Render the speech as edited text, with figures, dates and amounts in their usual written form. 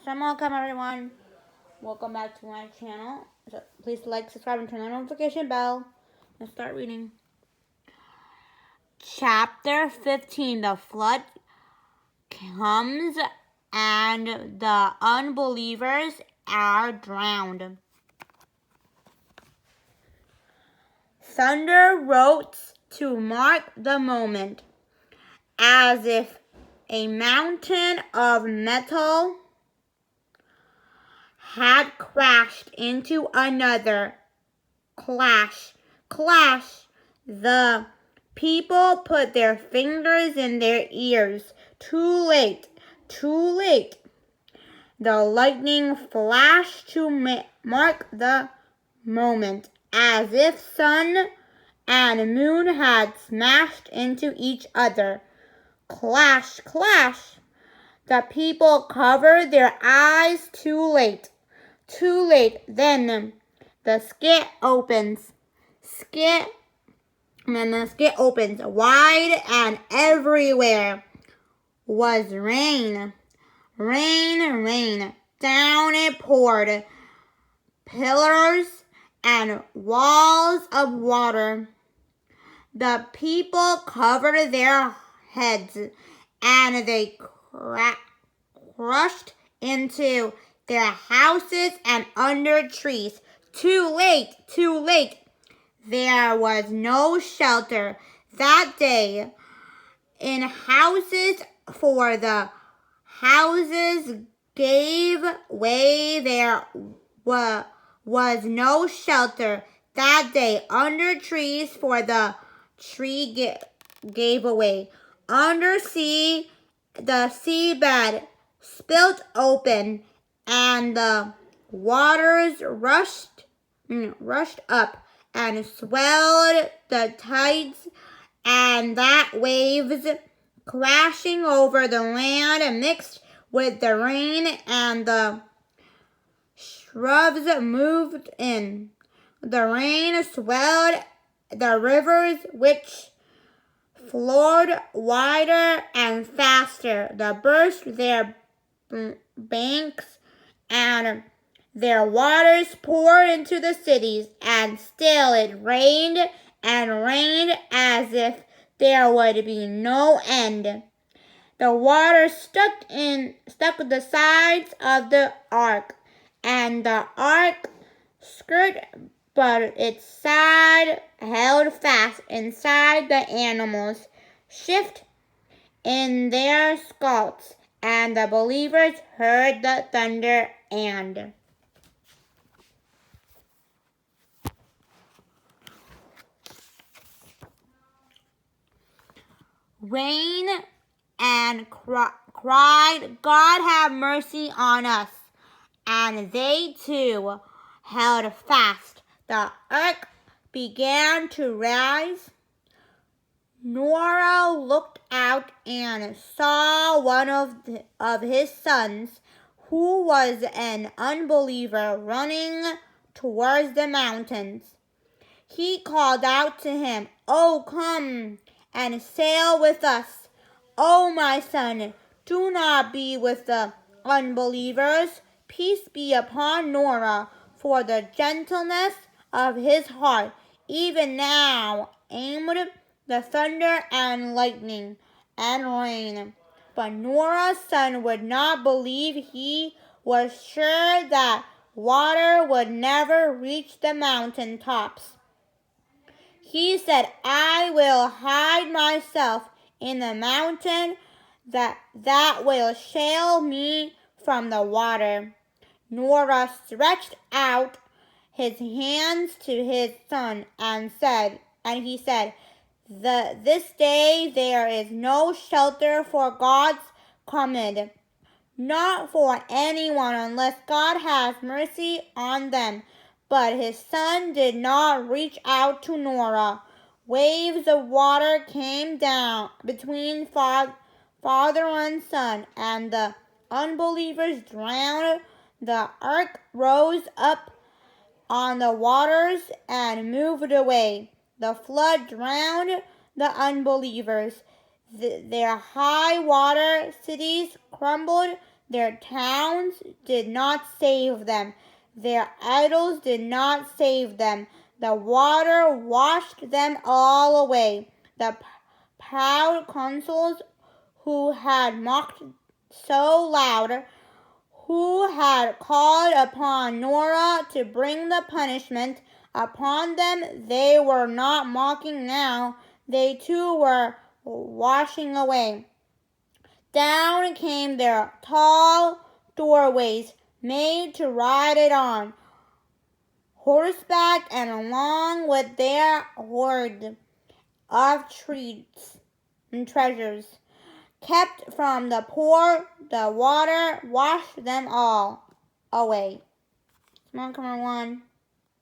Welcome everyone. Welcome back to my channel. So please like, subscribe, and turn on the notification bell. Let's start reading. Chapter 15. The flood comes and the unbelievers are drowned. Thunder rolls to mark the moment, as if a mountain of metal had crashed into another. Clash, clash. The people put their fingers in their ears. Too late, too late. The lightning flashed to mark the moment, as if sun and moon had smashed into each other. Clash, clash. The people covered their eyes. Too late. Too late. Then the skit opens. And the skit opens wide, and everywhere was rain. Rain, rain. Down it poured. Pillars and walls of water. The people covered their heads, and they crushed into their houses and under trees. Too late, too late. There was no shelter that day in houses, for the houses gave way. There was no shelter that day under trees, for the tree gave away. Under sea, the seabed split open, and the waters rushed up and swelled the tides, and that waves crashing over the land mixed with the rain, and the shrubs moved in. The rain swelled the rivers, which flowed wider and faster. They burst their banks, and their waters poured into the cities, and still it rained and rained as if there would be no end. The water stuck the sides of the ark, and the ark skirt, but its side held fast inside. The animals shift in their skulls, and the believers heard the thunder and rain, and cried, God have mercy on us. And they too held fast. The ark began to rise. Noah looked out and saw one of his sons, who was an unbeliever, running towards the mountains. He called out to him, "Oh, come and sail with us." "Oh, my son, do not be with the unbelievers. Peace be upon Noah for the gentleness of his heart. Even now aimed the thunder and lightning and rain." But Noah's son would not believe. He was sure that water would never reach the mountain tops. He said, "I will hide myself in the mountain that will shield me from the water." Noah stretched out his hands to his son and he said, "This day there is no shelter for God's coming, not for anyone, unless God has mercy on them." But his son did not reach out to Noah. Waves of water came down between father and son, and the unbelievers drowned. The ark rose up on the waters and moved away. The flood drowned the unbelievers. Their high water cities crumbled Their towns did not save them. Their idols did not save them. The water washed them all away. The proud consuls who had mocked so loud, who had called upon Nora to bring the punishment upon them, they were not mocking now. They too were washing away. Down came their tall doorways, made to ride it on horseback, and along with their hoard of treats and treasures, kept from the poor, the water washed them all away. Come on, one.